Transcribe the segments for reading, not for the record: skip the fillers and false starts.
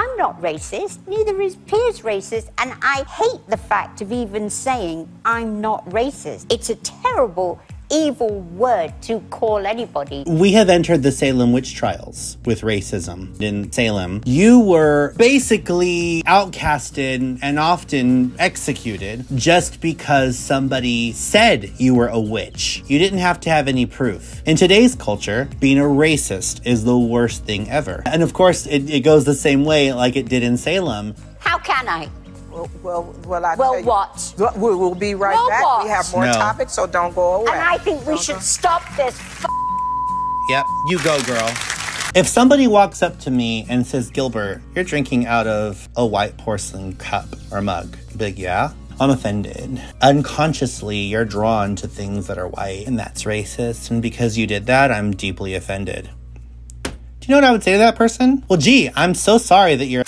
I'm not racist, neither is Piers racist, and I hate the fact of even saying I'm not racist. It's a terrible, evil word to call anybody. We have entered the Salem witch trials with racism in Salem. You were basically outcasted and often executed just because somebody said you were a witch. You didn't have to have any proof. In today's culture, being a racist is the worst thing ever. And of course, it goes the same way like it did in Salem. How can I? Well, what? We'll be right back. What? We have more topics, so don't go away. And I think we should stop this Yep, you go, girl. If somebody walks up to me and says, Gilbert, you're drinking out of a white porcelain cup or mug, I'd be like, yeah? I'm offended. Unconsciously, you're drawn to things that are white, and that's racist. And because you did that, I'm deeply offended. Do you know what I would say to that person? Well, gee, I'm so sorry that you're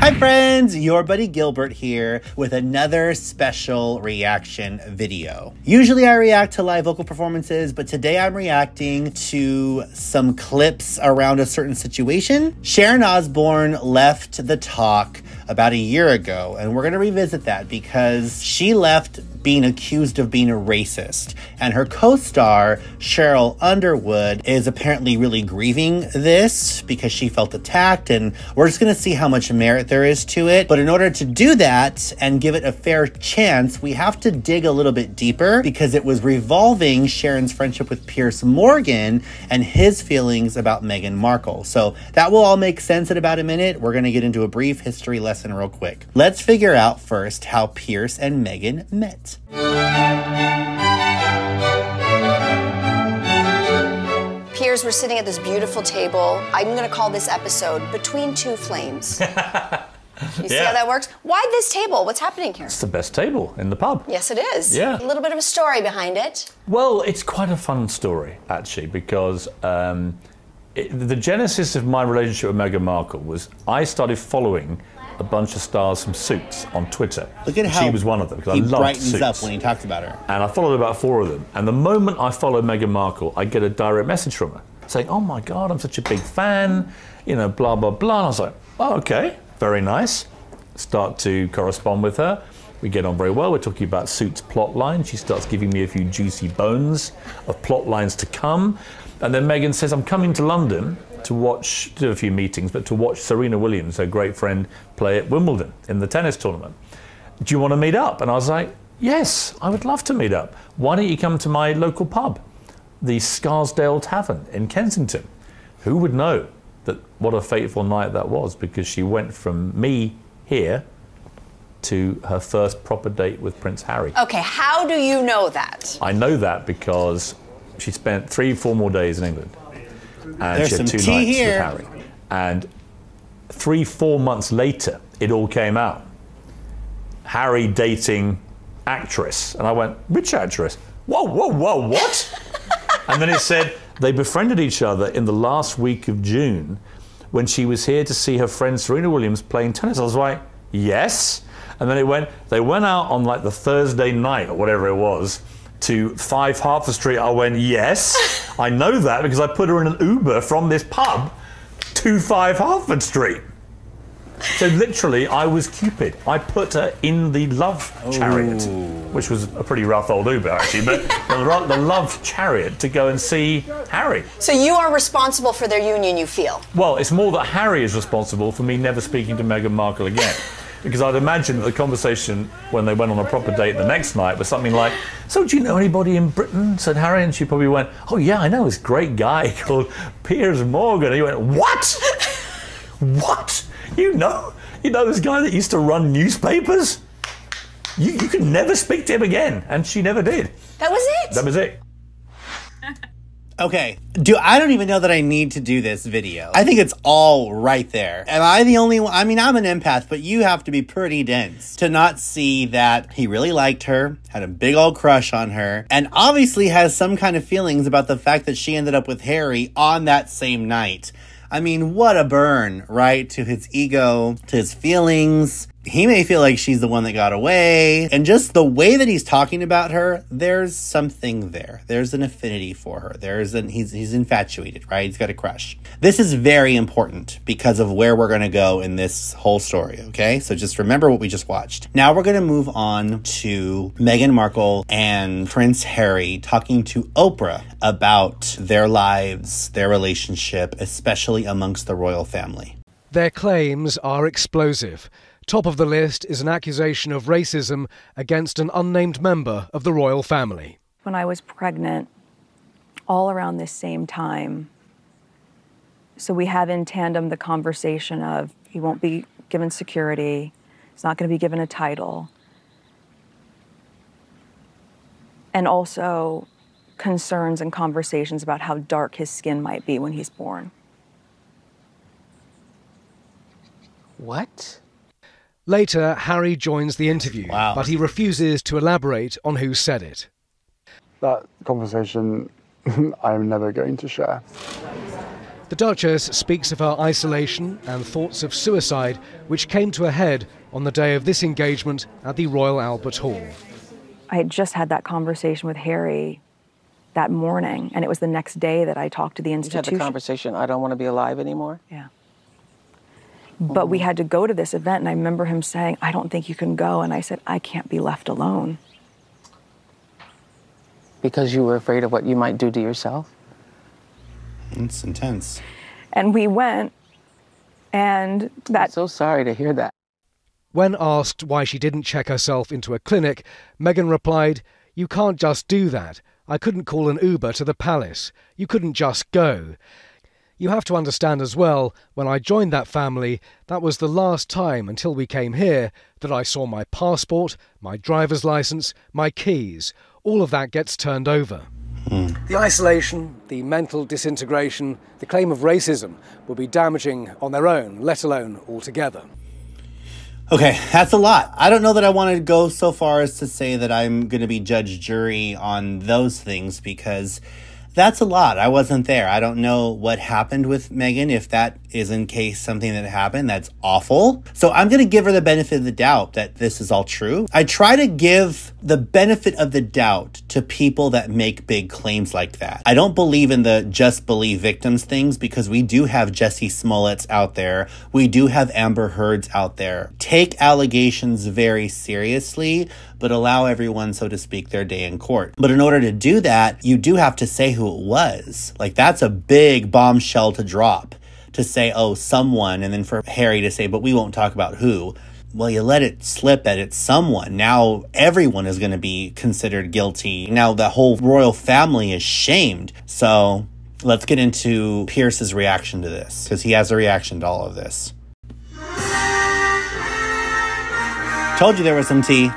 Hi friends, your buddy Gilbert here with another special reaction video. Usually I react to live vocal performances, but today I'm reacting to some clips around a certain situation. Sharon Osbourne left the talk about a year ago, and we're gonna revisit that because she left being accused of being a racist. And her co-star, Cheryl Underwood, is apparently really grieving this because she felt attacked, and we're just gonna see how much merit there is to it. But in order to do that and give it a fair chance, we have to dig a little bit deeper because it was revolving Sharon's friendship with Piers Morgan and his feelings about Meghan Markle. So that will all make sense in about a minute. We're gonna get into a brief history lesson real quick. Let's figure out first how Piers and Meghan met. Piers, we're sitting at this beautiful table. I'm going to call this episode Between Two Flames. You see how that works? Why this table? What's happening here? It's the best table in the pub. Yes, it is. Yeah. A little bit of a story behind it. Well, it's quite a fun story, actually, because the genesis of my relationship with Meghan Markle was I started following a bunch of stars from Suits on Twitter. Look at how she was one of them because I he loved brightens Suits. up when he talks about her. And I followed about 4 of them. And the moment I followed Meghan Markle, I get a direct message from her saying, "Oh my God, I'm such a big fan," you know, blah, blah, blah. And I was like, "Oh, okay, very nice." Start to correspond with her. We get on very well. We're talking about Suits plot line. She starts giving me a few juicy bones of plot lines to come. And then Meghan says, "I'm coming to London to watch," do a few meetings, but to watch Serena Williams, her great friend, play at Wimbledon in the tennis tournament. "Do you want to meet up?" And I was like, "Yes, I would love to meet up. Why don't you come to my local pub, the Scarsdale Tavern in Kensington?" Who would know that what a fateful night that was, because she went from me here to her first proper date with Prince Harry. Okay, how do you know that? I know that because she spent 3-4 more days in England. And There's she had some 2 tea nights here. with Harry. And 3-4 months later, it all came out. Harry dating actress. And I went, "Which actress?" "Whoa, whoa, whoa, what?" And then it said they befriended each other in the last week of June when she was here to see her friend Serena Williams playing tennis. I was like, "Yes." And then they went out on like the Thursday night or whatever it was to 5 Hertford Street. I went, "Yes, I know that because I put her in an Uber from this pub to 5 Hertford Street." So literally, I was Cupid. I put her in the love chariot, which was a pretty rough old Uber actually, but the love chariot to go and see Harry. So you are responsible for their union, you feel? Well, it's more that Harry is responsible for me never speaking to Meghan Markle again. Because I'd imagine that the conversation when they went on a proper date the next night was something like, "So do you know anybody in Britain?" said Harry, and she probably went, "Oh yeah, I know this great guy called Piers Morgan." And he went, "What? What? You know this guy that used to run newspapers? You could never speak to him again." And she never did. That was it? That was it. Okay, I don't even know that I need to do this video. I think it's all right there. Am I the only one? I mean, I'm an empath, but you have to be pretty dense to not see that he really liked her, had a big old crush on her, and obviously has some kind of feelings about the fact that she ended up with Harry on that same night. I mean, what a burn, right? To his ego, to his feelings. he may feel like she's the one that got away. And just the way that he's talking about her, there's something there. There's an affinity for her. He's infatuated, right? He's got a crush. This is very important because of where we're going to go in this whole story, okay? So just remember what we just watched. Now we're going to move on to Meghan Markle and Prince Harry talking to Oprah about their lives, their relationship, especially amongst the royal family. Their claims are explosive. Top of the list is an accusation of racism against an unnamed member of the royal family. When I was pregnant, all around this same time, so we have in tandem the conversation of he won't be given security, he's not going to be given a title, and also concerns and conversations about how dark his skin might be when he's born. What? Later, Harry joins the interview, but he refuses to elaborate on who said it. That conversation I'm never going to share. The Duchess speaks of her isolation and thoughts of suicide, which came to a head on the day of this engagement at the Royal Albert Hall. I had just had that conversation with Harry that morning, and it was the next day that I talked to the institution. You had the conversation, I don't want to be alive anymore? Yeah. But we had to go to this event, and I remember him saying, I don't think you can go. And I said, I can't be left alone. Because you were afraid of what you might do to yourself? It's intense. And we went, and I'm so sorry to hear that. When asked why she didn't check herself into a clinic, Meghan replied, "You can't just do that. I couldn't call an Uber to the palace. You couldn't just go. You have to understand as well, when I joined that family, that was the last time until we came here that I saw my passport, my driver's license, my keys. All of that gets turned over." The isolation, the mental disintegration, the claim of racism will be damaging on their own, let alone altogether. Okay, that's a lot. I don't know that I want to go so far as to say that I'm going to be judge, jury on those things, because that's a lot. I wasn't there. I don't know what happened with Meghan. If that is in case something that happened, that's awful. So I'm going to give her the benefit of the doubt that this is all true. I try to give the benefit of the doubt to people that make big claims like that. I don't believe in the just believe victims things, because we do have Jussie Smollett's out there. We do have Amber Heard's out there. Take allegations very seriously, but allow everyone, so to speak, their day in court. But in order to do that, you do have to say who it was. Like, that's a big bombshell to drop, to say, oh, someone, and then for Harry to say, but we won't talk about who. Well, you let it slip that it's someone. Now everyone is going to be considered guilty. Now the whole royal family is shamed. So let's get into Pierce's reaction to this, because he has a reaction to all of this. Told you there was some tea.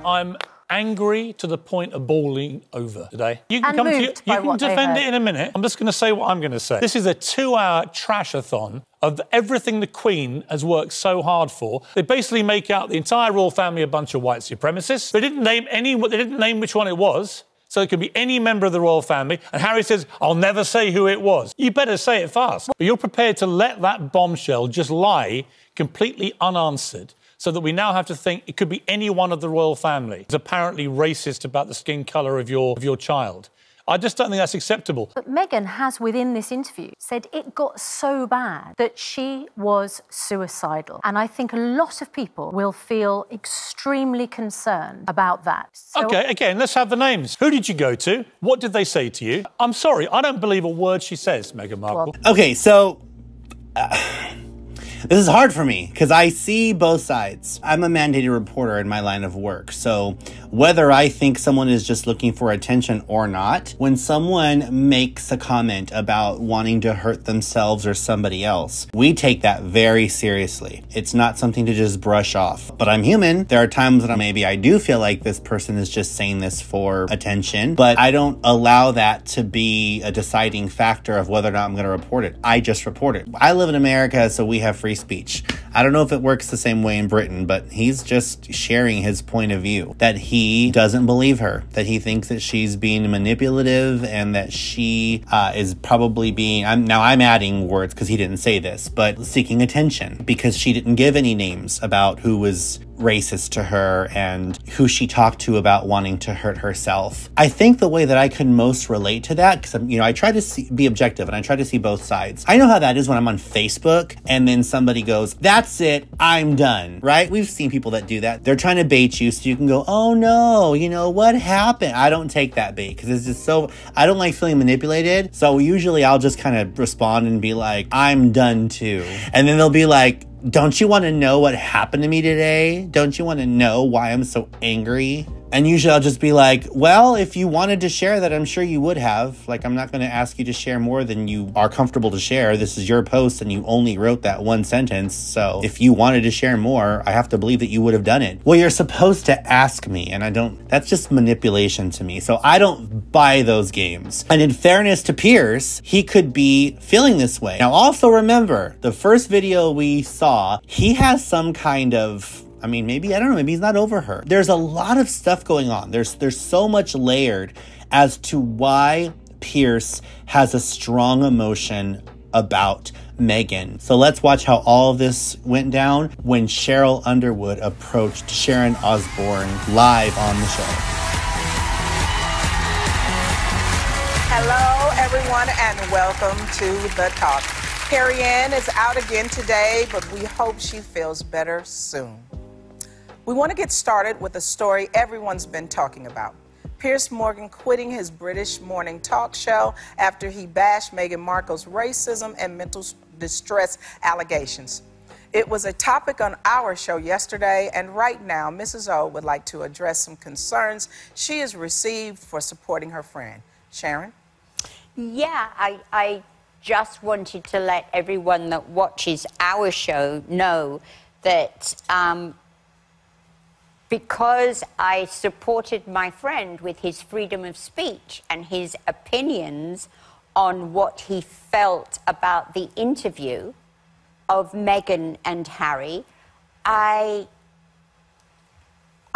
I'm angry to the point of boiling over today. You can And come to moved you by can what they defend heard. it in a minute. I'm just going to say what I'm going to say. This is a 2-hour trash-a-thon of everything the Queen has worked so hard for. They basically make out the entire royal family a bunch of white supremacists. They didn't name which one it was. So it could be any member of the royal family. And Harry says, I'll never say who it was. You better say it fast. But you're prepared to let that bombshell just lie completely unanswered, so that we now have to think it could be any one of the royal family. It's apparently racist about the skin colour of your child. I just don't think that's acceptable. But Meghan has, within this interview, said it got so bad that she was suicidal. And I think a lot of people will feel extremely concerned about that. So OK, again, let's have the names. Who did you go to? What did they say to you? I'm sorry, I don't believe a word she says, Meghan Markle. Okay, so this is hard for me because I see both sides. I'm a mandated reporter in my line of work. So whether I think someone is just looking for attention or not, when someone makes a comment about wanting to hurt themselves or somebody else, we take that very seriously. It's not something to just brush off. But I'm human. There are times when maybe I do feel like this person is just saying this for attention, but I don't allow that to be a deciding factor of whether or not I'm going to report it. I just report it. I live in America, so we have free free speech. I don't know if it works the same way in Britain, but he's just sharing his point of view, that he doesn't believe her, that he thinks that she's being manipulative and that she is probably being, I'm adding words because he didn't say this, but seeking attention because she didn't give any names about who was racist to her and who she talked to about wanting to hurt herself. I think the way that I can most relate to that, because I try to be objective and I try to see both sides. I know how that is when I'm on Facebook and then somebody goes, that's it, I'm done, right? We've seen people that do that. They're trying to bait you so you can go, oh no, what happened? I don't take that bait because it's just so, I don't like feeling manipulated. So usually I'll just kind of respond and be like, I'm done too. And then they'll be like, don't you want to know what happened to me today? Don't you want to know why I'm so angry? And usually I'll just be like, well, if you wanted to share that, I'm sure you would have. Like, I'm not going to ask you to share more than you are comfortable to share. This is your post and you only wrote that one sentence. So if you wanted to share more, I have to believe that you would have done it. Well, you're supposed to ask me, and I don't, that's just manipulation to me. So I don't buy those games. And in fairness to Piers, he could be feeling this way. Now, also remember, the first video we saw, he has some kind of, maybe, I don't know, maybe he's not over her. There's a lot of stuff going on. There's so much layered as to why Piers has a strong emotion about Meghan. So let's watch how all of this went down when Sheryl Underwood approached Sharon Osbourne live on the show. Hello, everyone, and welcome to The Talk. Carrie Ann is out again today, but we hope she feels better soon. We want to get started with a story everyone's been talking about. Piers Morgan quitting his British morning talk show after he bashed Meghan Markle's racism and mental distress allegations. It was a topic on our show yesterday, and right now, Mrs. O would like to address some concerns she has received for supporting her friend. Sharon? Yeah, I just wanted to let everyone that watches our show know that because I supported my friend with his freedom of speech and his opinions on what he felt about the interview of Meghan and Harry, I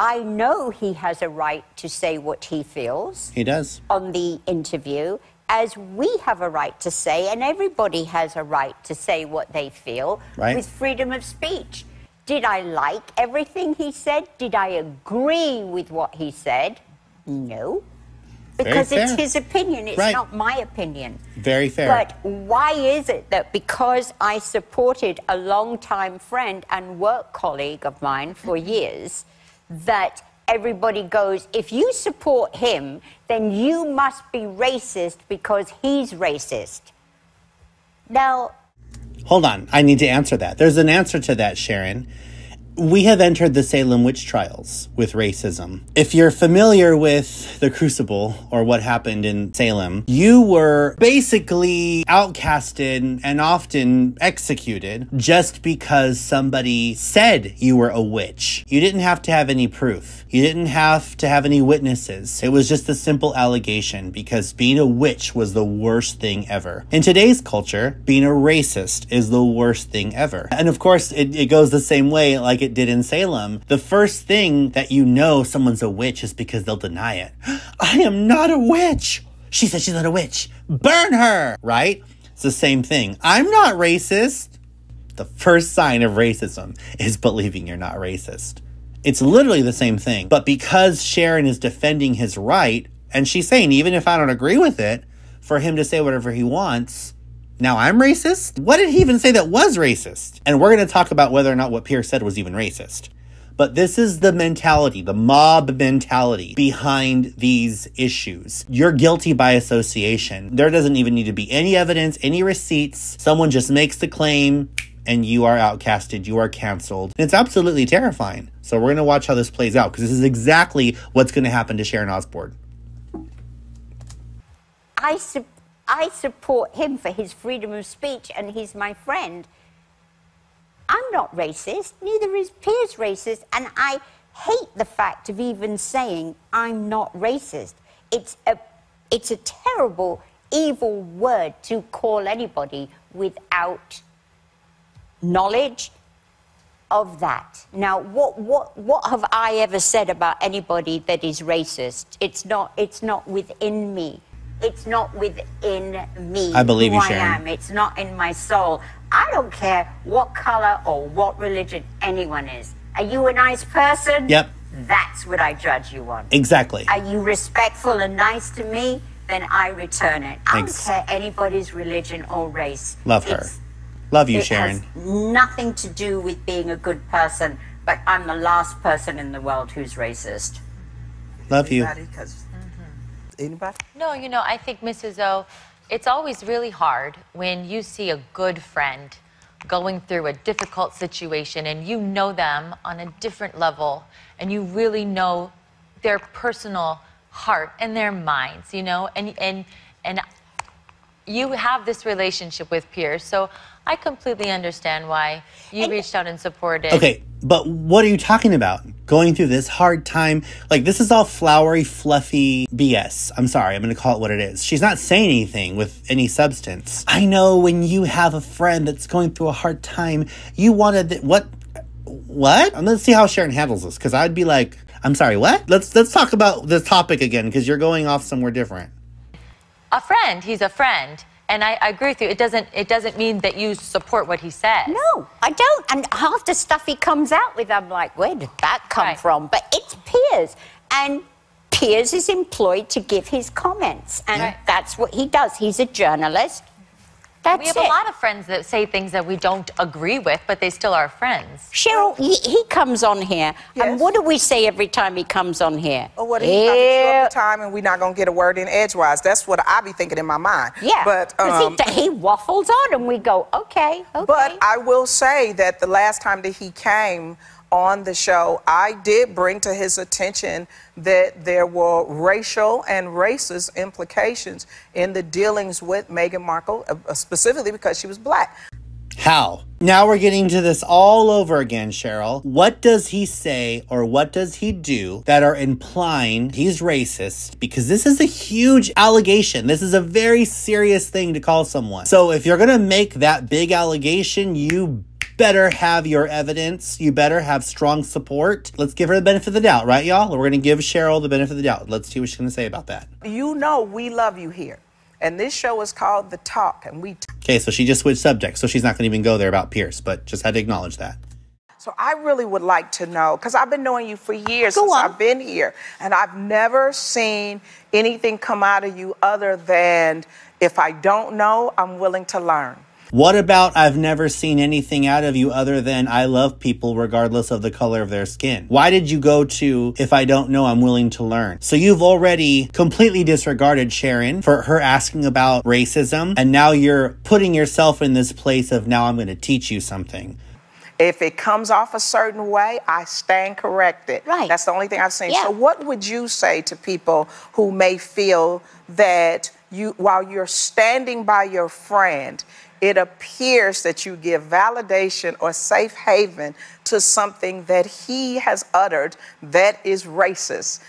know he has a right to say what he feels. He does. On the interview, as we have a right to say, and everybody has a right to say what they feel with freedom of speech. Did I like everything he said? Did I agree with what he said? No. Because it's his opinion, it's not my opinion. Very fair. But why is it that because I supported a longtime friend and work colleague of mine for years, that everybody goes, if you support him, then you must be racist because he's racist? Now, hold on, I need to answer that. There's an answer to that, Sharon. We have entered the Salem witch trials with racism. If you're familiar with the Crucible or what happened in Salem, you were basically outcasted and often executed just because somebody said you were a witch. You didn't have to have any proof. You didn't have to have any witnesses. It was just a simple allegation because being a witch was the worst thing ever. In today's culture, being a racist is the worst thing ever. And of course, it goes the same way like it did in Salem. The first thing that you know someone's a witch is because they'll deny it. I am not a witch. She said she's not a witch. Burn her, right? It's the same thing. I'm not racist. The first sign of racism is believing you're not racist. It's literally the same thing. But because Sharon is defending his right, and she's saying, even if I don't agree with it, for him to say whatever he wants, now I'm racist? What did he even say that was racist? And we're going to talk about whether or not what Piers said was even racist. But this is the mentality, the mob mentality behind these issues. You're guilty by association. There doesn't even need to be any evidence, any receipts. Someone just makes the claim and you are outcasted, you are canceled. And it's absolutely terrifying. So we're going to watch how this plays out because this is exactly what's going to happen to Sharon Osbourne. I support him for his freedom of speech and he's my friend. I'm not racist, neither is Piers racist, and I hate the fact of even saying I'm not racist. It's a terrible, evil word to call anybody without knowledge of that. Now, what have I ever said about anybody that is racist? It's not within me. It's not within me. I believe you, Sharon. I am. It's not in my soul. I don't care what color or what religion anyone is. Are you a nice person? Yep. That's what I judge you on. Exactly. Are you respectful and nice to me? Then I return it. I don't care anybody's religion or race. Love her. Love you, Sharon. It has nothing to do with being a good person, but I'm the last person in the world who's racist. Love you. Anybody? No, you know, I think, Mrs. O, it's always really hard when you see a good friend going through a difficult situation and you know them on a different level and you really know their personal heart and their minds, you know, and you have this relationship with Piers, so I completely understand why you reached out and supported. Okay, but what are you talking about? Going through this hard time? Like, this is all flowery, fluffy BS. I'm sorry, I'm going to call it what it is. She's not saying anything with any substance. I know when you have a friend that's going through a hard time, you wanted... What? Let's see how Sharon handles this, because I'd be like, I'm sorry, what? Let's talk about the topic again, because you're going off somewhere different. A friend, he's a friend. And I agree with you. It doesn't mean that you support what he says. No, I don't. And half the stuff he comes out with, I'm like, where did that come from? But it's Piers. And Piers is employed to give his comments. And that's what he does. He's a journalist. That's we have a lot of friends that say things that we don't agree with, but they still are friends. Cheryl, he comes on here, and what do we say every time he comes on here? Oh, what, he's not going to show up the time and we're not going to get a word in edgewise. That's what I be thinking in my mind. Yeah, but he waffles on, and we go, okay. But I will say that the last time that he came on the show, I did bring to his attention that there were racial and racist implications in the dealings with Meghan Markle, specifically because she was black. How? Now we're getting to this all over again, Cheryl. What does he say or what does he do that are implying he's racist? Because this is a huge allegation. This is a very serious thing to call someone. So if you're going to make that big allegation, you better have your evidence. You better have strong support. Let's give her the benefit of the doubt, right, y'all? We're going to give Cheryl the benefit of the doubt. Let's see what she's going to say about that. You know we love you here. And this show is called The Talk. And okay, so she just switched subjects, so she's not going to even go there about Piers, but just had to acknowledge that. So I really would like to know, because I've been knowing you for years since I've been here, and I've never seen anything come out of you other than, if I don't know, I'm willing to learn. What about I've never seen anything out of you other than I love people regardless of the color of their skin? Why did you go to, if I don't know, I'm willing to learn? So you've already completely disregarded Sharon for her asking about racism, and now you're putting yourself in this place of, now I'm going to teach you something. If it comes off a certain way, I stand corrected. Right. That's the only thing I've seen. Yeah. So what would you say to people who may feel that while you're standing by your friend, it appears that you give validation or safe haven to something that he has uttered that is racist?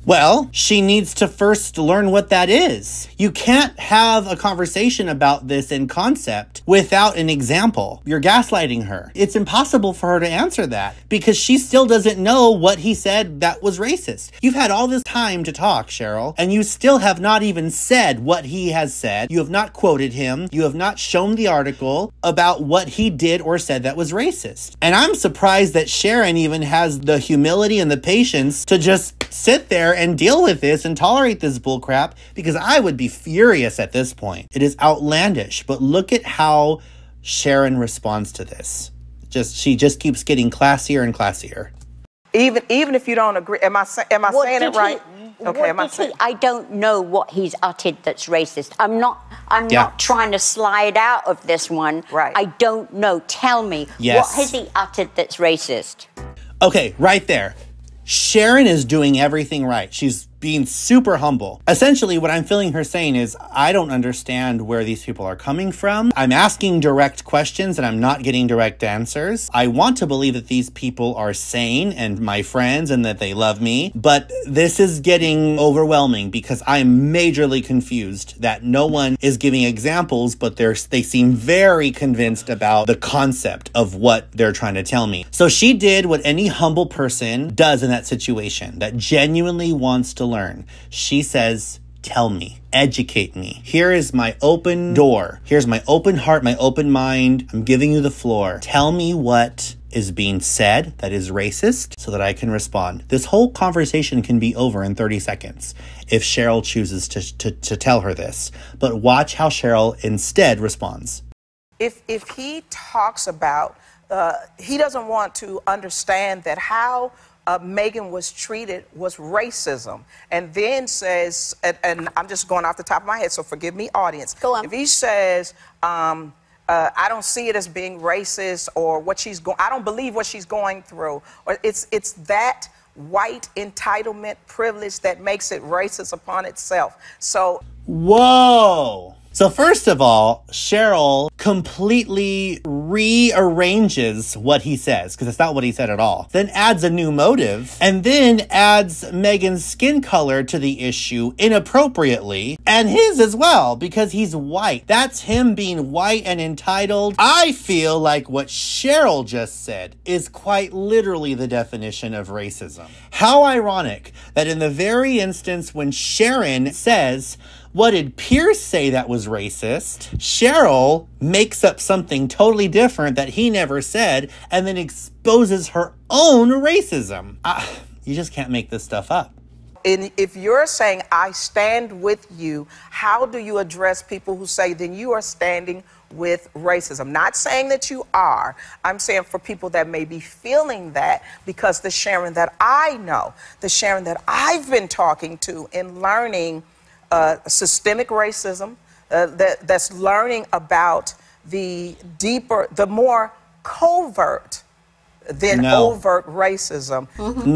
Well, she needs to first learn what that is. You can't have a conversation about this in concept without an example. You're gaslighting her. It's impossible for her to answer that because she still doesn't know what he said that was racist. You've had all this time to talk, Cheryl, and you still have not even said what he has said. You have not quoted him. You have not shown the article about what he did or said that was racist. And I'm surprised that Sharon even has the humility and the patience to just sit there and deal with this and tolerate this bullcrap, because I would be furious at this point. It is outlandish, but look at how Sharon responds to this. She just keeps getting classier and classier. Even if you don't agree, am I saying it right? Okay, I don't know what he's uttered that's racist. I'm not trying to slide out of this one. Right. I don't know. Tell me, what has he uttered that's racist? Okay, right there. Sharon is doing everything right. She's being super humble. Essentially, what I'm feeling her saying is, I don't understand where these people are coming from. I'm asking direct questions and I'm not getting direct answers. I want to believe that these people are sane and my friends and that they love me, but this is getting overwhelming because I'm majorly confused that no one is giving examples, but they seem very convinced about the concept of what they're trying to tell me. So she did what any humble person does in that situation, that genuinely wants to learn. She says, tell me, educate me. Here is my open door. Here's my open heart, my open mind. I'm giving you the floor. Tell me what is being said that is racist so that I can respond. This whole conversation can be over in 30 seconds if Cheryl chooses to tell her this. But watch how Cheryl instead responds. If he talks about, he doesn't want to understand that how Megan was treated was racism, and then says, and I'm just going off the top of my head, so forgive me, audience. Go on. If he says, I don't see it as being racist, or what she's going, I don't believe what she's going through, or it's that white entitlement privilege that makes it racist upon itself. So, whoa. So first of all, Cheryl completely rearranges what he says, because it's not what he said at all. Then adds a new motive, and then adds Megan's skin color to the issue inappropriately, and his as well, because he's white. That's him being white and entitled. I feel like what Cheryl just said is quite literally the definition of racism. How ironic that in the very instance when Sharon says, what did Pierce say that was racist? Cheryl makes up something totally different that he never said and then exposes her own racism. You just can't make this stuff up. And if you're saying, I stand with you, how do you address people who say, then you are standing with racism? Not saying that you are. I'm saying for people that may be feeling that, because the Sharon that I know, the Sharon that I've been talking to and learning systemic racism, that's learning about the deeper, the more covert than overt racism. Mm-hmm.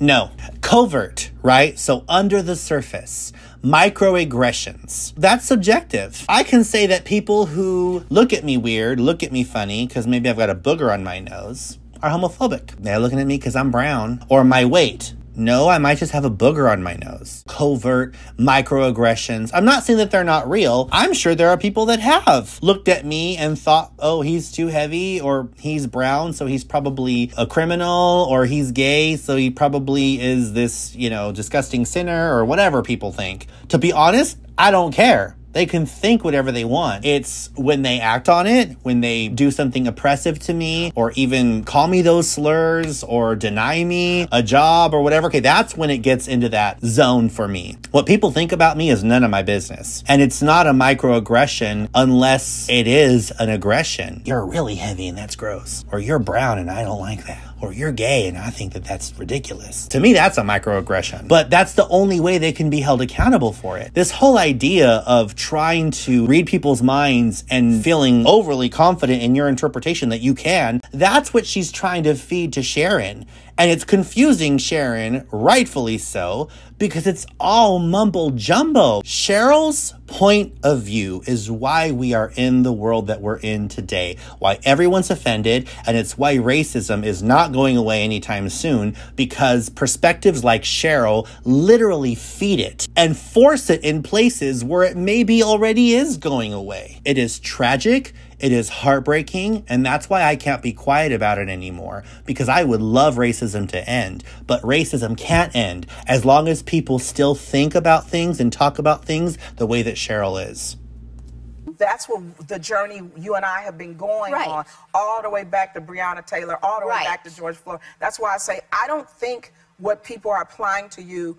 No. Covert, right? So under the surface, microaggressions. That's subjective. I can say that people who look at me weird, look at me funny, because maybe I've got a booger on my nose, are homophobic. They're looking at me because I'm brown, or my weight. No, I might just have a booger on my nose. Covert microaggressions. I'm not saying that they're not real. I'm sure there are people that have looked at me and thought, oh, he's too heavy, or he's brown, so he's probably a criminal, or he's gay, so he probably is this, disgusting sinner, or whatever people think. To be honest, I don't care. They can think whatever they want. It's when they act on it, when they do something oppressive to me, or even call me those slurs, or deny me a job or whatever. Okay, that's when it gets into that zone for me. What people think about me is none of my business. And it's not a microaggression unless it is an aggression. You're really heavy and that's gross. Or you're brown and I don't like that. Or you're gay and I think that that's ridiculous. To me, that's a microaggression. But that's the only way they can be held accountable for it. This whole idea of trying to read people's minds and feeling overly confident in your interpretation that you can, that's what she's trying to feed to Sharon. And it's confusing Sharon, rightfully so, because it's all mumble jumbo. Cheryl's point of view is why we are in the world that we're in today, why everyone's offended, and it's why racism is not going away anytime soon, because perspectives like Cheryl literally feed it and force it in places where it maybe already is going away. It is tragic. It is heartbreaking, and that's why I can't be quiet about it anymore, because I would love racism to end, but racism can't end as long as people still think about things and talk about things the way that Cheryl is. That's what the journey you and I have been going on, all the way back to Breonna Taylor, all the way back to George Floyd. That's why I say I don't think what people are applying to you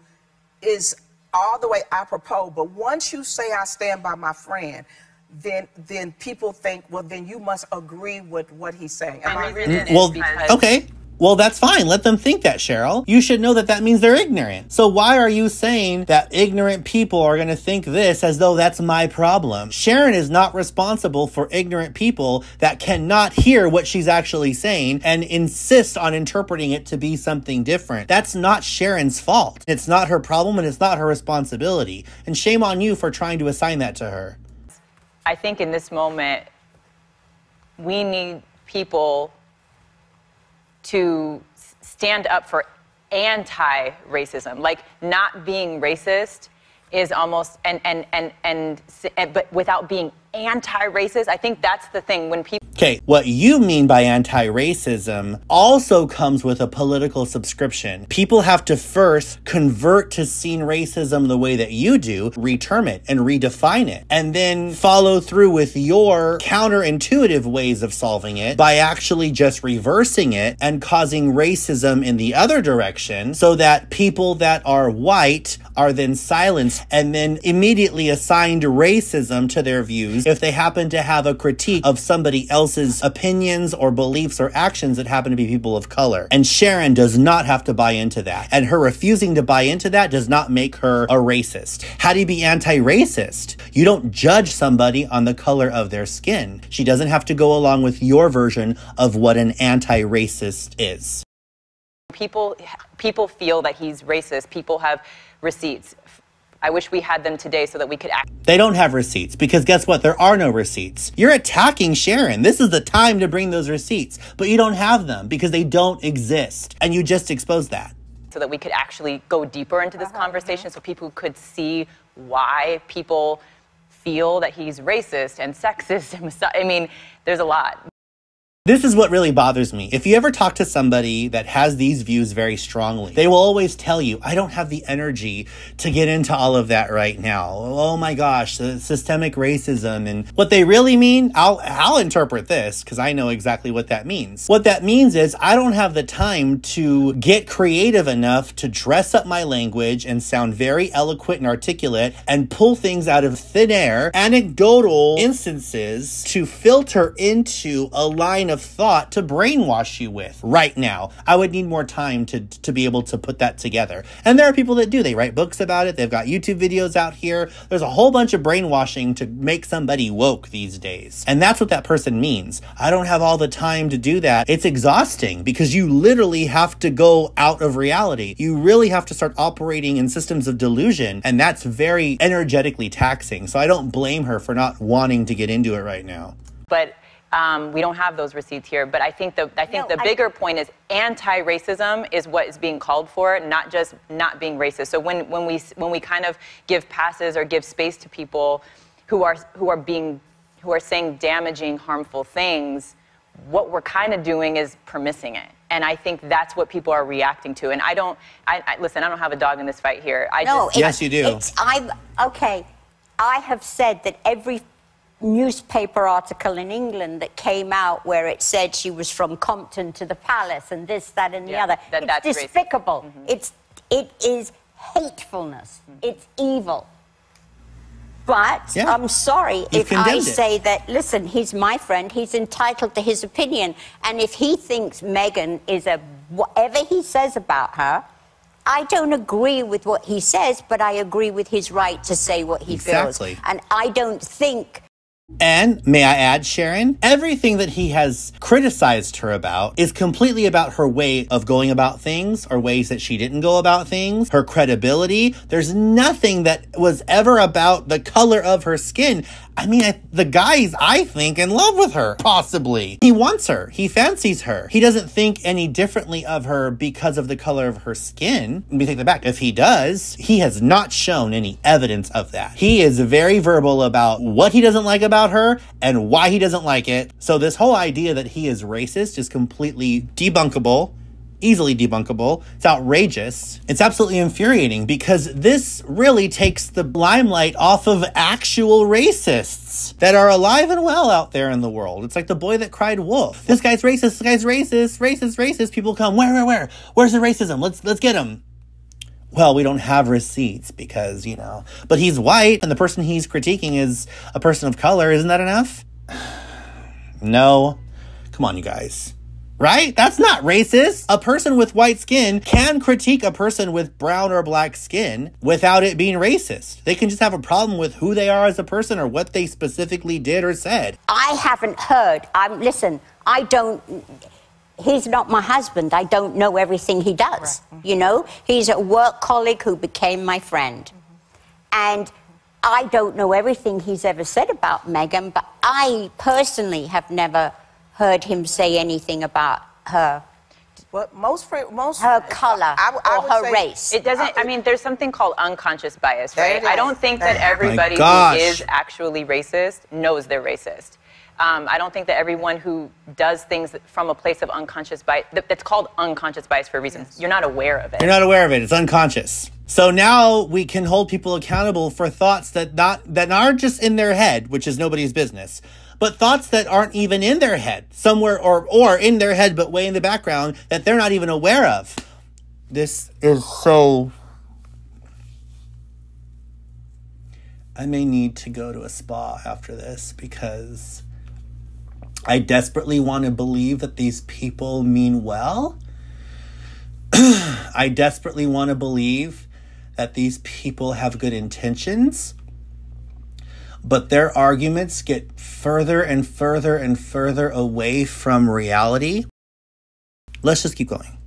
is all the way apropos, but once you say I stand by my friend, then people think, well, then you must agree with what he's saying. Well, okay. Well, that's fine. Let them think that, Cheryl. You should know that that means they're ignorant. So why are you saying that ignorant people are going to think this as though that's my problem? Sharon is not responsible for ignorant people that cannot hear what she's actually saying and insist on interpreting it to be something different. That's not Sharon's fault. It's not her problem and it's not her responsibility. And shame on you for trying to assign that to her. I think in this moment, we need people to stand up for anti-racism. Like, not being racist is almost, but without being anti-racist, I think that's the thing when people... Okay, what you mean by anti-racism also comes with a political subscription. People have to first convert to seeing racism the way that you do, reterm it and redefine it, and then follow through with your counterintuitive ways of solving it by actually just reversing it and causing racism in the other direction so that people that are white are then silenced and then immediately assigned racism to their views if they happen to have a critique of somebody else's opinions or beliefs or actions that happen to be people of color. And Sharon does not have to buy into that. And her refusing to buy into that does not make her a racist. How do you be anti-racist? You don't judge somebody on the color of their skin. She doesn't have to go along with your version of what an anti-racist is. People feel that he's racist. People have receipts. I wish we had them today so that we could act. They don't have receipts because guess what? There are no receipts. You're attacking Sharon. This is the time to bring those receipts, but you don't have them because they don't exist. And you just exposed that. So that we could actually go deeper into this conversation so people could see why people feel that he's racist and sexist. I mean, there's a lot. This is what really bothers me. If you ever talk to somebody that has these views very strongly, they will always tell you, I don't have the energy to get into all of that right now. Oh my gosh, the systemic racism. And what they really mean, I'll interpret this because I know exactly what that means. What that means is I don't have the time to get creative enough to dress up my language and sound very eloquent and articulate and pull things out of thin air, anecdotal instances to filter into a line of thought to brainwash you with right now. I would need more time to be able to put that together. And there are people that do. They write books about it. They've got YouTube videos out here. There's a whole bunch of brainwashing to make somebody woke these days. And that's what that person means. I don't have all the time to do that. It's exhausting because you literally have to go out of reality. You really have to start operating in systems of delusion. And that's very energetically taxing. So I don't blame her for not wanting to get into it right now. But we don't have those receipts here, but I think the bigger point is anti-racism is what is being called for, not just not being racist. So when we kind of give passes or give space to people who are saying damaging, harmful things, what we're kind of doing is permissing it. And I think that's what people are reacting to. And listen, I don't have a dog in this fight here. Yes, you do. Okay, I have said that every newspaper article in England that came out where it said she was from Compton to the Palace and this, that, and the other. It's despicable. It is hatefulness. It's evil. But I'm sorry if I say that, listen, he's my friend. He's entitled to his opinion. And if he thinks Meghan is whatever he says about her, I don't agree with what he says, but I agree with his right to say what he feels. And I don't think... And may I add, Sharon, everything that he has criticized her about is completely about her way of going about things or ways that she didn't go about things, her credibility. There's nothing that was ever about the color of her skin. I mean, the guy's, I think, in love with her, possibly. He wants her. He fancies her. He doesn't think any differently of her because of the color of her skin. Let me take that back. If he does, he has not shown any evidence of that. He is very verbal about what he doesn't like about her and why he doesn't like it. So this whole idea that he is racist is completely debunkable. Easily debunkable. It's outrageous. It's absolutely infuriating because this really takes the limelight off of actual racists that are alive and well out there in the world. It's like the boy that cried wolf. This guy's racist. This guy's racist. Racist. People come, where? Where's the racism? Let's get him. Well, we don't have receipts because, you know, but he's white and the person he's critiquing is a person of color. Isn't that enough? No. Come on, you guys. right? That's not racist. A person with white skin can critique a person with brown or black skin without it being racist. They can just have a problem with who they are as a person or what they specifically did or said. I haven't heard. Listen, I don't... He's not my husband. I don't know everything he does, you know? He's a work colleague who became my friend. And I don't know everything he's ever said about Meghan, but I personally have never heard him say anything about her. Well, her color or her race. It doesn't, I mean, there's something called unconscious bias, right? I don't think that everybody who is actually racist knows they're racist. I don't think that everyone who does things from a place of unconscious bias, that's called unconscious bias for a reason. Yes. You're not aware of it. You're not aware of it. It's unconscious. So now we can hold people accountable for thoughts that aren't just in their head, which is nobody's business, but thoughts that aren't even in their head, somewhere or in their head, but way in the background that they're not even aware of. This is so... I may need to go to a spa after this because I desperately want to believe that these people mean well. I desperately want to believe that these people have good intentions, but their arguments get further and further and further away from reality. Let's just keep going.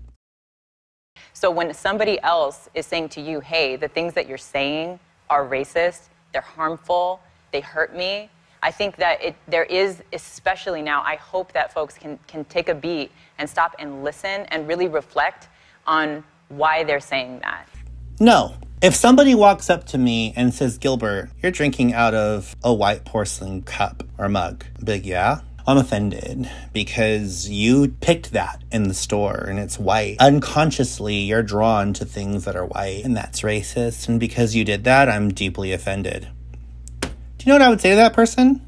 So when somebody else is saying to you, hey, the things that you're saying are racist, they're harmful, they hurt me, I think that there is, especially now, I hope that folks can take a beat and stop and listen and really reflect on why they're saying that. No. If somebody walks up to me and says, Gilbert, you're drinking out of a white porcelain cup or mug, big, yeah? I'm offended because you picked that in the store and it's white. Unconsciously, you're drawn to things that are white and that's racist. And because you did that, I'm deeply offended. Do you know what I would say to that person?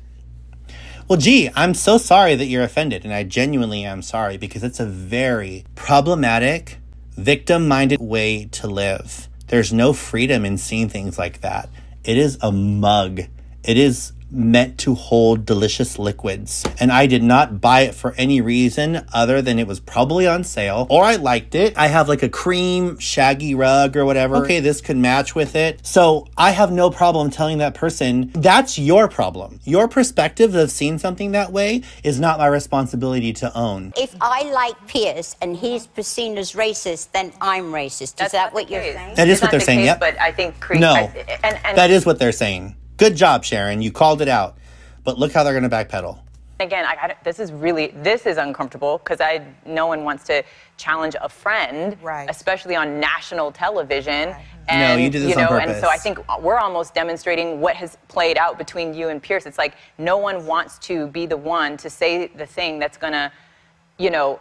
Well, gee, I'm so sorry that you're offended. And I genuinely am sorry because it's a very problematic, victim-minded way to live. There's no freedom in seeing things like that. It is a mug. It is meant to hold delicious liquids. And I did not buy it for any reason other than it was probably on sale or I liked it. I have like a cream shaggy rug or whatever. Okay, this could match with it. So I have no problem telling that person, that's your problem. Your perspective of seeing something that way is not my responsibility to own. If I like Piers and he's seen as racist, then I'm racist. Is that what you're saying? That is what they're saying, yep. But I think... No, that is what they're saying. Good job, Sharon. You called it out. But look how they're going to backpedal. Again, this is uncomfortable because no one wants to challenge a friend, especially on national television. And, no, you did this on purpose. And so I think we're almost demonstrating what has played out between you and Piers. It's like no one wants to be the one to say the thing that's going to,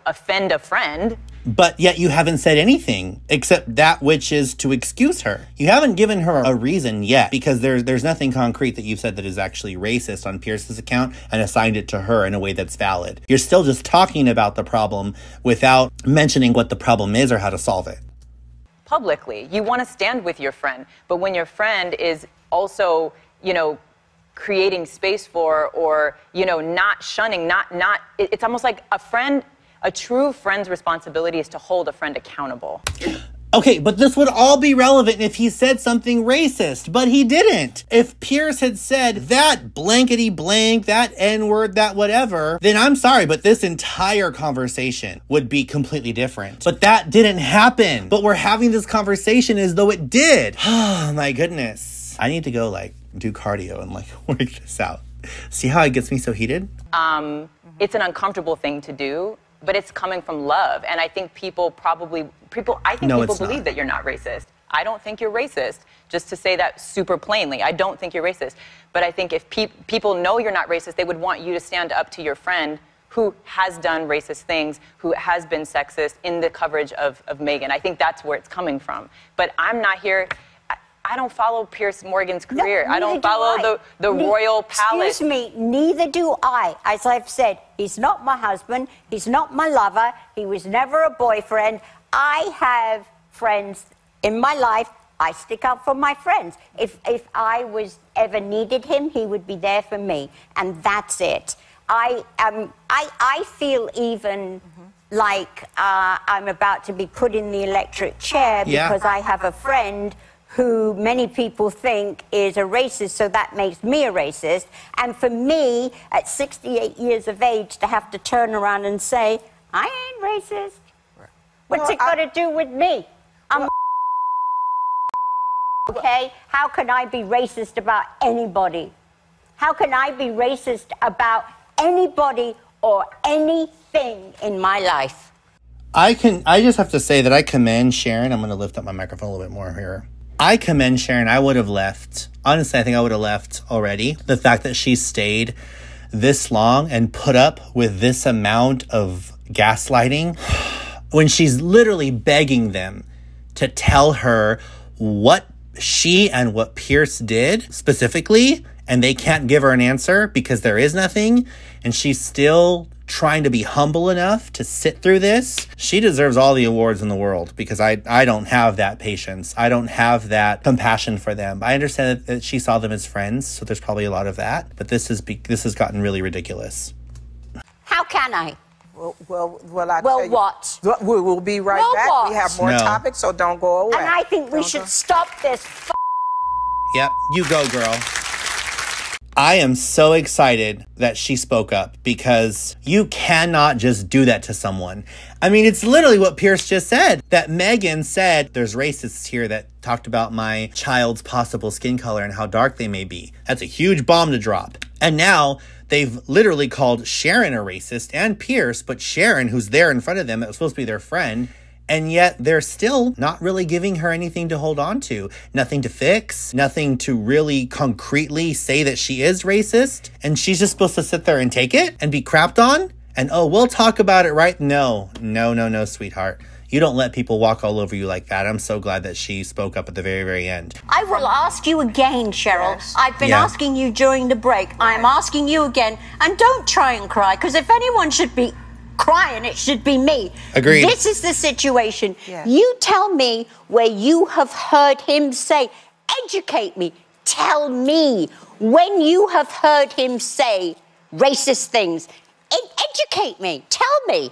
offend a friend. But yet you haven't said anything except that which is to excuse her. You haven't given her a reason yet because there's nothing concrete that you've said that is actually racist on Pierce's account and assigned it to her in a way that's valid. You're still just talking about the problem without mentioning what the problem is or how to solve it. Publicly, you want to stand with your friend, but when your friend is also, creating space for or, not shunning, it's almost like a true friend's responsibility is to hold a friend accountable. Okay, but this would all be relevant if he said something racist, but he didn't. If Piers had said that blankety blank, that N-word, that whatever, then I'm sorry, but this entire conversation would be completely different. But that didn't happen. But we're having this conversation as though it did. Oh my goodness. I need to go do cardio and work this out. See how it gets me so heated? It's an uncomfortable thing to do. But it's coming from love. And I think people believe that you're not racist. I don't think you're racist, just to say that super plainly. I don't think you're racist. But I think if people know you're not racist, they would want you to stand up to your friend who has done racist things, who has been sexist in the coverage of Meghan. I think that's where it's coming from. But I'm not here... I don't follow Piers Morgan's career. I don't follow the royal palace. Excuse me, neither do I. As I've said, he's not my husband. He's not my lover. He was never a boyfriend. I have friends in my life. I stick up for my friends. If I ever needed him, he would be there for me. And that's it. I feel even like I'm about to be put in the electric chair because I have a friend who many people think is a racist, so that makes me a racist. And for me, at 68 years of age, to have to turn around and say, I ain't racist. What's it got to do with me? I'm okay? How can I be racist about anybody? How can I be racist about anybody or anything in my life? I just have to say that I commend Sharon. I'm going to lift up my microphone a little bit more here. I commend Sharon. I would have left. Honestly, I think I would have left already. The fact that she stayed this long and put up with this amount of gaslighting when she's literally begging them to tell her what she and what Pierce did specifically, and they can't give her an answer because there is nothing, and she's still trying to be humble enough to sit through this. She deserves all the awards in the world, because I don't have that patience. I don't have that compassion for them. I understand that she saw them as friends, so there's probably a lot of that, but this has gotten really ridiculous. How can I? Well, what? We will be right back. What? We have more topics, so don't go away. And I think we should stop this. Yep, you go, girl. I am so excited that she spoke up, because you cannot just do that to someone. I mean, it's literally what Pierce just said, that Megan said, there's racists here that talked about my child's possible skin color and how dark they may be. That's a huge bomb to drop. And now they've literally called Sharon a racist, and Pierce, but Sharon, who's there in front of them, that was supposed to be their friend, and yet they're still not really giving her anything to hold on to. Nothing to fix, nothing to really concretely say that she is racist. And she's just supposed to sit there and take it and be crapped on? And, oh, we'll talk about it, right? No, sweetheart. You don't let people walk all over you like that. I'm so glad that she spoke up at the very, very end. I will ask you again, Cheryl. Yes. I've been asking you during the break. I'm asking you again. And don't try and cry, because if anyone should be crying, it should be me. Agreed. This is the situation. Yes. You tell me where you have heard him say, educate me. Tell me when you have heard him say racist things. Educate me. Tell me.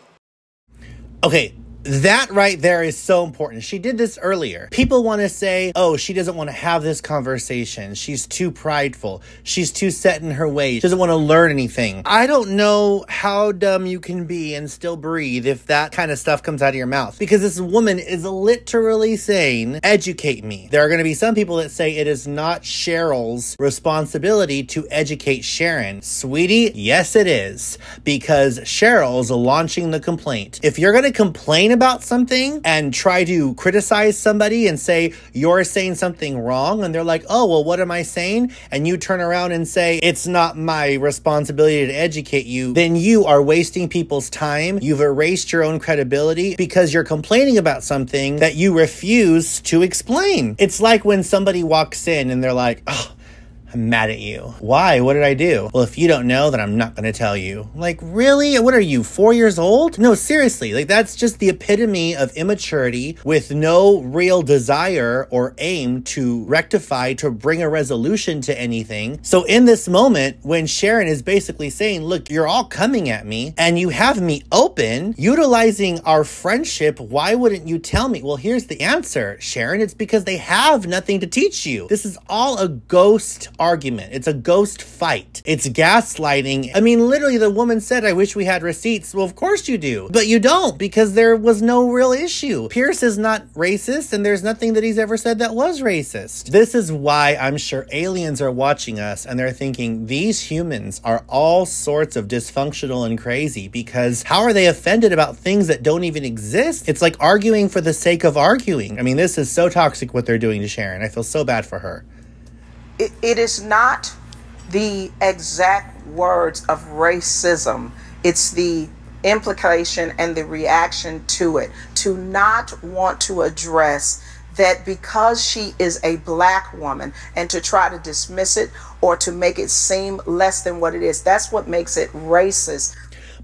Okay. That right there is so important. She did this earlier. People want to say, oh, she doesn't want to have this conversation. She's too prideful. She's too set in her ways. She doesn't want to learn anything. I don't know how dumb you can be and still breathe if that kind of stuff comes out of your mouth. Because this woman is literally saying, educate me. There are going to be some people that say it is not Cheryl's responsibility to educate Sharon. Sweetie, yes it is. Because Cheryl's launching the complaint. If you're going to complain about something and try to criticize somebody and say you're saying something wrong, and they're like, oh, well, what am I saying? And you turn around and say it's not my responsibility to educate you, then you are wasting people's time. You've erased your own credibility because you're complaining about something that you refuse to explain. It's like when somebody walks in and they're like, oh, I'm mad at you. Why? What did I do? Well, if you don't know, then I'm not going to tell you. Like, really? What are you, 4 years old? No, seriously. Like, that's just the epitome of immaturity with no real desire or aim to rectify, to bring a resolution to anything. So in this moment, when Sharon is basically saying, look, you're all coming at me and you have me open, utilizing our friendship, why wouldn't you tell me? Well, here's the answer, Sharon. It's because they have nothing to teach you. This is all a ghost argument. It's a ghost fight. It's gaslighting. I mean, literally the woman said, I wish we had receipts. Well, of course you do, but you don't, because there was no real issue. Pierce is not racist, and there's nothing that he's ever said that was racist. This is why I'm sure aliens are watching us and they're thinking these humans are all sorts of dysfunctional and crazy, because how are they offended about things that don't even exist? It's like arguing for the sake of arguing. I mean, this is so toxic what they're doing to Sharon. I feel so bad for her. It is not the exact words of racism. It's the implication and the reaction to it. To not want to address that because she is a black woman and to try to dismiss it or to make it seem less than what it is. That's what makes it racist.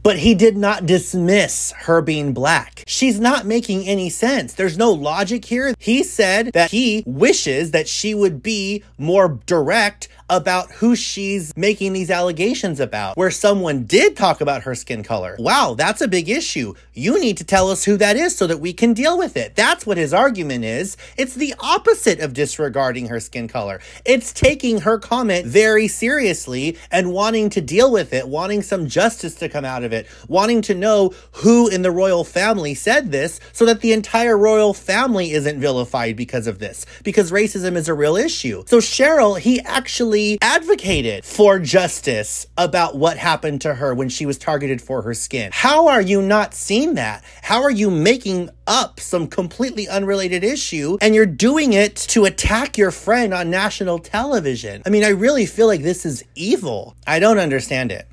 But he did not dismiss her being black. She's not making any sense. There's no logic here. He said that he wishes that she would be more direct about who she's making these allegations about, where someone did talk about her skin color. Wow, that's a big issue. You need to tell us who that is so that we can deal with it. That's what his argument is. It's the opposite of disregarding her skin color. It's taking her comment very seriously and wanting to deal with it, wanting some justice to come out of it, wanting to know who in the royal family said this so that the entire royal family isn't vilified because of this, because racism is a real issue. So Cheryl, he actually advocated for justice about what happened to her when she was targeted for her skin. How are you not seeing that? How are you making up some completely unrelated issue and you're doing it to attack your friend on national television? I mean, I really feel like this is evil. I don't understand it.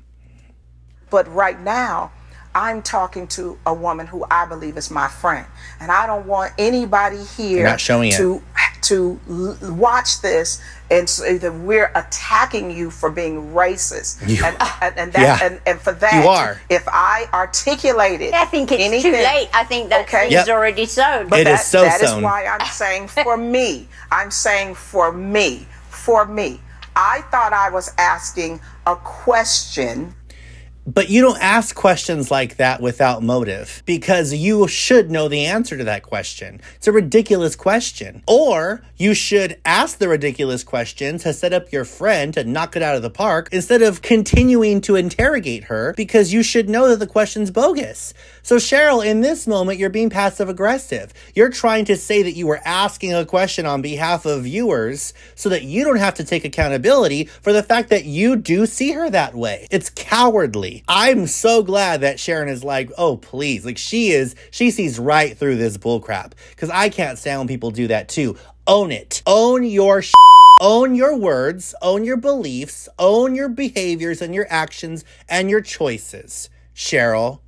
But right now, I'm talking to a woman who I believe is my friend. And I don't want anybody here to watch this and say that we're attacking you for being racist. And for that, you are. If I articulated I think it's too late. I think that is already sown. But that is why I'm saying for me. I'm saying for me. For me. I thought I was asking a question. But you don't ask questions like that without motive, because you should know the answer to that question. It's a ridiculous question. Or you should ask the ridiculous question to set up your friend to knock it out of the park instead of continuing to interrogate her, because you should know that the question's bogus. So Cheryl, in this moment, you're being passive aggressive. You're trying to say that you were asking a question on behalf of viewers so that you don't have to take accountability for the fact that you do see her that way. It's cowardly. I'm so glad that Sharon is like, oh, please. Like, she sees right through this bullcrap. Because I can't stand when people do that too. Own it. Own your shit. Own your words. Own your beliefs. Own your behaviors and your actions and your choices. Cheryl.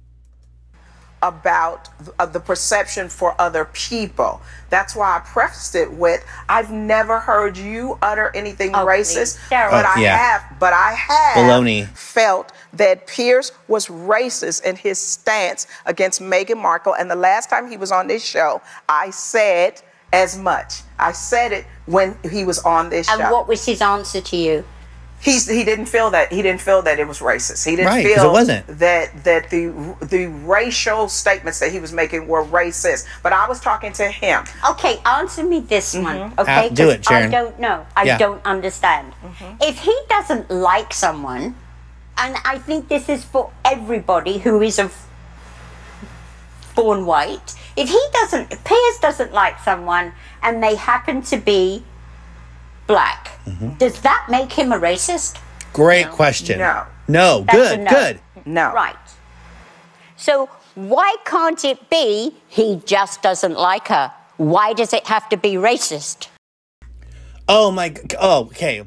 About the perception for other people. That's why I prefaced it with, I've never heard you utter anything racist, but I have Baloney. Felt that Piers was racist in his stance against Meghan Markle. And the last time he was on this show, I said as much. I said it when he was on this show. And what was his answer to you? He didn't feel that it was racist. He didn't right, feel it wasn't. that the racial statements that he was making were racist. But I was talking to him. Okay, answer me this one. Okay, do it, Sharon. I don't know. I don't understand. If he doesn't like someone, and I think this is for everybody who is born white, if Piers doesn't like someone and they happen to be black, does that make him a racist? Great question. No. Good. No. Right. So why can't it be he just doesn't like her? Why does it have to be racist? Oh my, okay.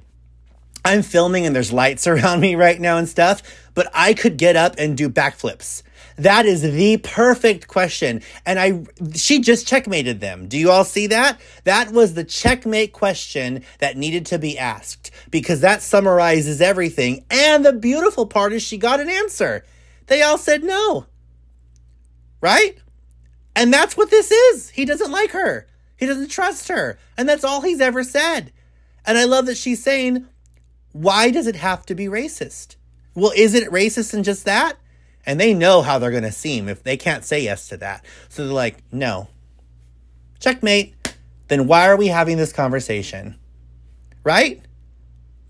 I'm filming and there's lights around me right now and stuff, but I could get up and do backflips. That is the perfect question. And she just checkmated them. Do you all see that? That was the checkmate question that needed to be asked, because that summarizes everything. And the beautiful part is she got an answer. They all said no. Right? And that's what this is. He doesn't like her. He doesn't trust her. And that's all he's ever said. And I love that she's saying, why does it have to be racist? Well, is it racist in just that? And they know how they're going to seem if they can't say yes to that. So they're like, no. Checkmate. Then why are we having this conversation? Right?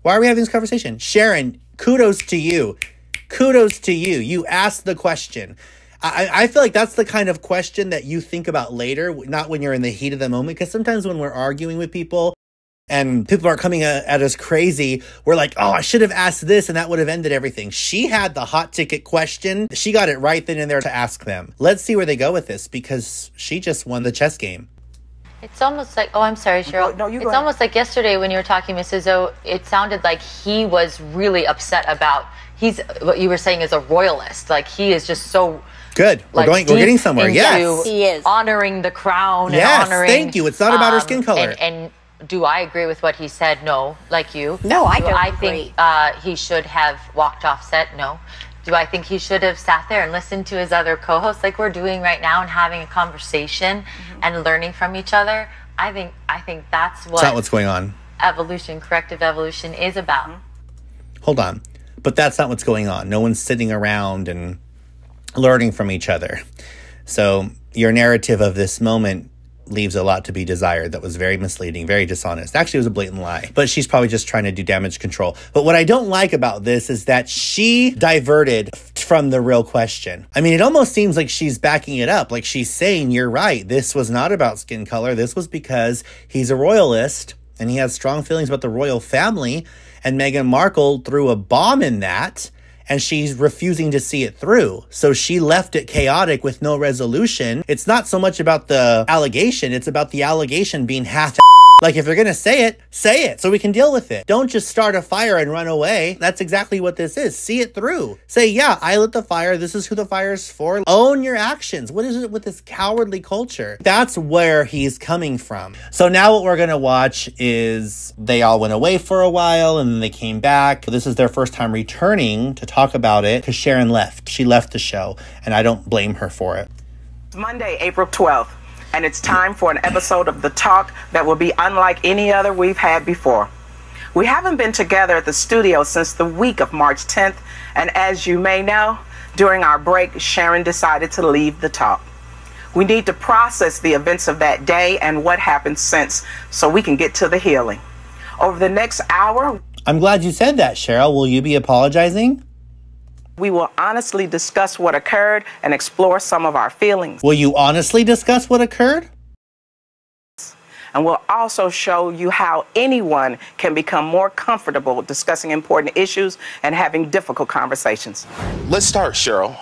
Why are we having this conversation? Sharon, kudos to you. Kudos to you. You asked the question. I feel like that's the kind of question that you think about later, not when you're in the heat of the moment. Because sometimes when we're arguing with people and people are coming at us crazy, we're like, oh, I should have asked this and that would have ended everything. She had the hot ticket question. She got it right then and there to ask them. Let's see where they go with this, because she just won the chess game. It's almost like, I'm sorry, Cheryl. No, you go It's ahead. almost like yesterday when you were talking, Mrs. O, it sounded like he was really upset about, what you were saying is a royalist. Like, he is just so... Good. We're getting somewhere. Yes. He is. Honoring the crown. Yes, and honoring... thank you. It's not about her skin color. And do I agree with what he said? No, like you. No, I don't agree. He should have walked off set? No. Do I think he should have sat there and listened to his other co-hosts like we're doing right now and having a conversation and learning from each other? I think that's what... That's not what's going on. evolution, corrective evolution is about. Hold on. But that's not what's going on. No one's sitting around and learning from each other. So your narrative of this moment leaves a lot to be desired. That was very misleading, very dishonest. Actually, it was a blatant lie. But she's probably just trying to do damage control. But what I don't like about this is that she diverted from the real question. I mean, it almost seems like she's backing it up. Like she's saying, you're right. This was not about skin color. This was because he's a royalist and he has strong feelings about the royal family. And Meghan Markle threw a bomb in that, and she's refusing to see it through. So she left it chaotic with no resolution. It's not so much about the allegation, it's about the allegation being half. Like, if you're going to say it so we can deal with it. Don't just start a fire and run away. That's exactly what this is. See it through. Say, yeah, I lit the fire. This is who the fire's for. Own your actions. What is it with this cowardly culture? That's where he's coming from. So now what we're going to watch is they all went away for a while and then they came back. This is their first time returning to talk about it because Sharon left. She left the show, and I don't blame her for it. Monday, April 12th. And it's time for an episode of The Talk that will be unlike any other we've had before. We haven't been together at the studio since the week of March 10th, and as you may know, during our break, Sharon decided to leave The Talk. We need to process the events of that day and what happened since so we can get to the healing. Over the next hour... I'm glad you said that, Cheryl. Will you be apologizing? We will honestly discuss what occurred and explore some of our feelings. Will you honestly discuss what occurred? And we'll also show you how anyone can become more comfortable discussing important issues and having difficult conversations. Let's start, Cheryl.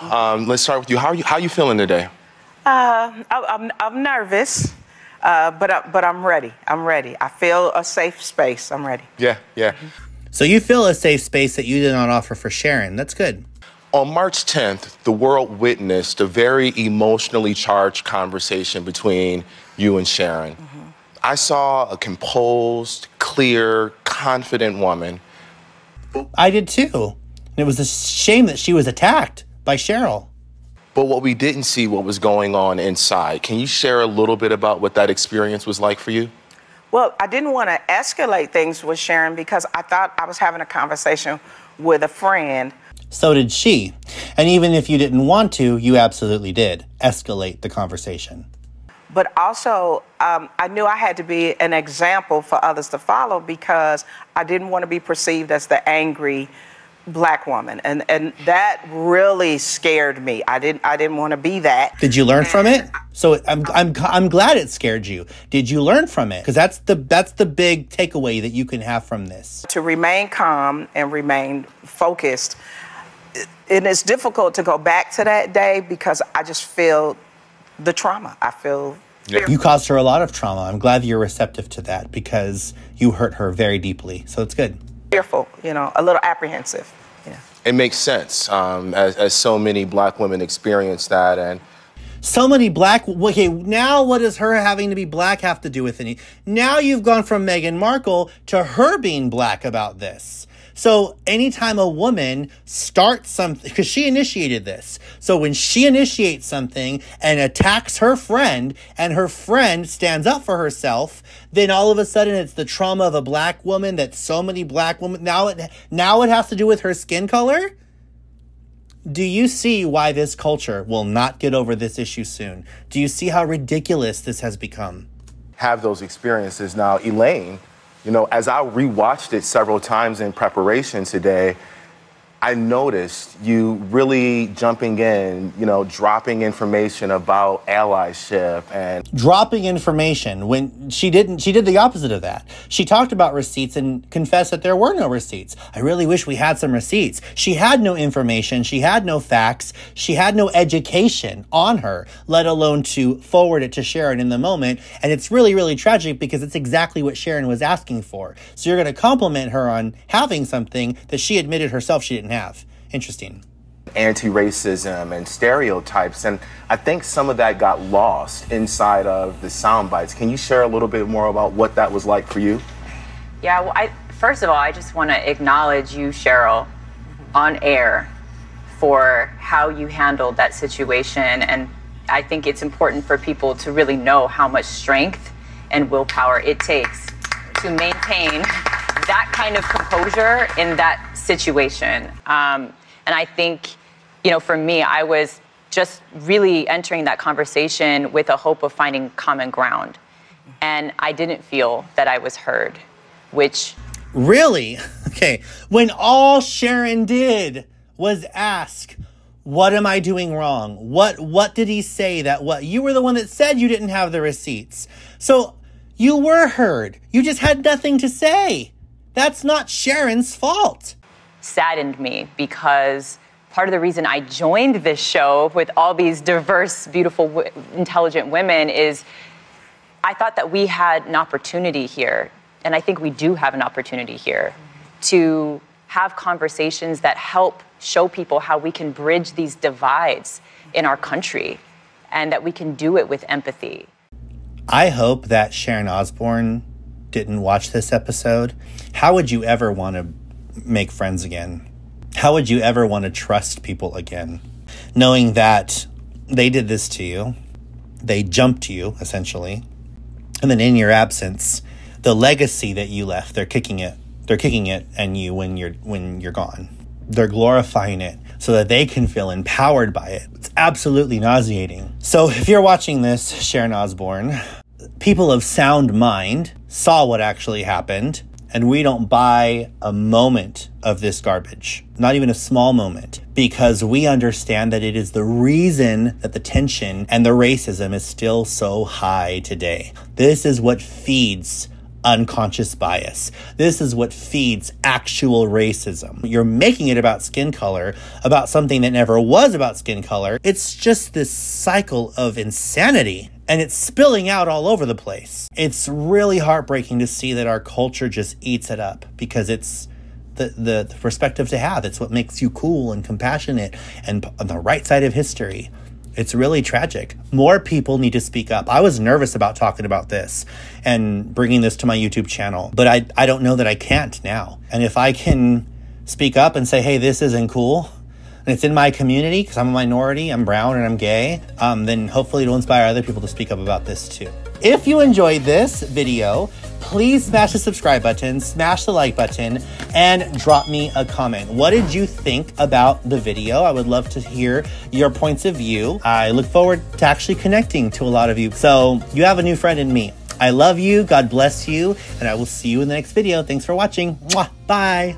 Let's start with you. How are you feeling today? I'm nervous, but I'm ready. I'm ready. I feel a safe space. I'm ready. Yeah. So you feel a safe space that you did not offer for Sharon. That's good. On March 10th, the world witnessed a very emotionally charged conversation between you and Sharon. I saw a composed, clear, confident woman. I did too. And it was a shame that she was attacked by Cheryl. But what we didn't see what was going on inside. Can you share a little bit about what that experience was like for you? Well, I didn't want to escalate things with Sharon because I thought I was having a conversation with a friend. So did she. And even if you didn't want to, you absolutely did escalate the conversation. But also, I knew I had to be an example for others to follow because I didn't want to be perceived as the angry Black woman. And that really scared me. I didn't want to be that. Did you learn from it? So I'm glad it scared you. Did you learn from it? Because that's the big takeaway that you can have from this. To remain calm and remain focused. And it's difficult to go back to that day because I just feel the trauma. I feel... You caused her a lot of trauma. I'm glad you're receptive to that because you hurt her very deeply. So it's good. Fearful, a little apprehensive. Yeah. It makes sense as so many Black women experience that. And so many Black... Okay, now what does her having to be Black have to do with any... Now you've gone from Meghan Markle to her being Black about this. So anytime a woman starts something, because she initiated this. So when she initiates something and attacks her friend and her friend stands up for herself, then all of a sudden it's the trauma of a Black woman that so many Black women, now it has to do with her skin color? Do you see why this culture will not get over this issue soon? Do you see how ridiculous this has become? Have those experiences. Now, Elaine, as I rewatched it several times in preparation today, I noticed you really jumping in, dropping information about allyship and... Dropping information when she did the opposite of that. She talked about receipts and confessed that there were no receipts. I really wish we had some receipts. She had no information. She had no facts. She had no education on her, let alone to forward it to Sharon in the moment. And it's really, really tragic because it's exactly what Sharon was asking for. So you're going to compliment her on having something that she admitted herself she didn't have. Interesting. Anti-racism and stereotypes, and I think some of that got lost inside of the sound bites. Can you share a little bit more about what that was like for you? Yeah, well, first of all, I just want to acknowledge you, Cheryl, on air for how you handled that situation, and I think it's important for people to really know how much strength and willpower it takes to maintain that kind of composure in that situation. And I think, you know, for me, I was just really entering that conversation with a hope of finding common ground. And I didn't feel that I was heard, which... Really? Okay. When all Sharon did was ask, what am I doing wrong? What did he say that what? You were the one that said you didn't have the receipts. So you were heard. You just had nothing to say. That's not Sharon's fault. Saddened me because part of the reason I joined this show with all these diverse, beautiful, intelligent women is I thought that we had an opportunity here, and I think we do have an opportunity here, to have conversations that help show people how we can bridge these divides in our country and that we can do it with empathy. I hope that Sharon Osbourne didn't watch this episode. How would you ever want to make friends again? How would you ever want to trust people again? Knowing that they did this to you, they jumped you, essentially, and then in your absence, the legacy that you left, they're kicking it and you when you're gone. They're glorifying it so that they can feel empowered by it. It's absolutely nauseating. So if you're watching this, Sharon Osbourne, people of sound mind saw what actually happened, and we don't buy a moment of this garbage, not even a small moment, because we understand that it is the reason that the tension and the racism is still so high today. This is what feeds unconscious bias. This is what feeds actual racism. You're making it about skin color, about something that never was about skin color. It's just this cycle of insanity, and it's spilling out all over the place. It's really heartbreaking to see that our culture just eats it up because it's the perspective to have. It's what makes you cool and compassionate and on the right side of history. It's really tragic. More people need to speak up. I was nervous about talking about this and bringing this to my YouTube channel, but I don't know that I can't now. And if I can speak up and say, hey, this isn't cool, and it's in my community because I'm a minority, I'm brown and I'm gay, then hopefully it'll inspire other people to speak up about this too. If you enjoyed this video, please smash the subscribe button, smash the like button, and drop me a comment. What did you think about the video? I would love to hear your points of view. I look forward to actually connecting to a lot of you. So you have a new friend in me. I love you, God bless you, and I will see you in the next video. Thanks for watching. Mwah. Bye.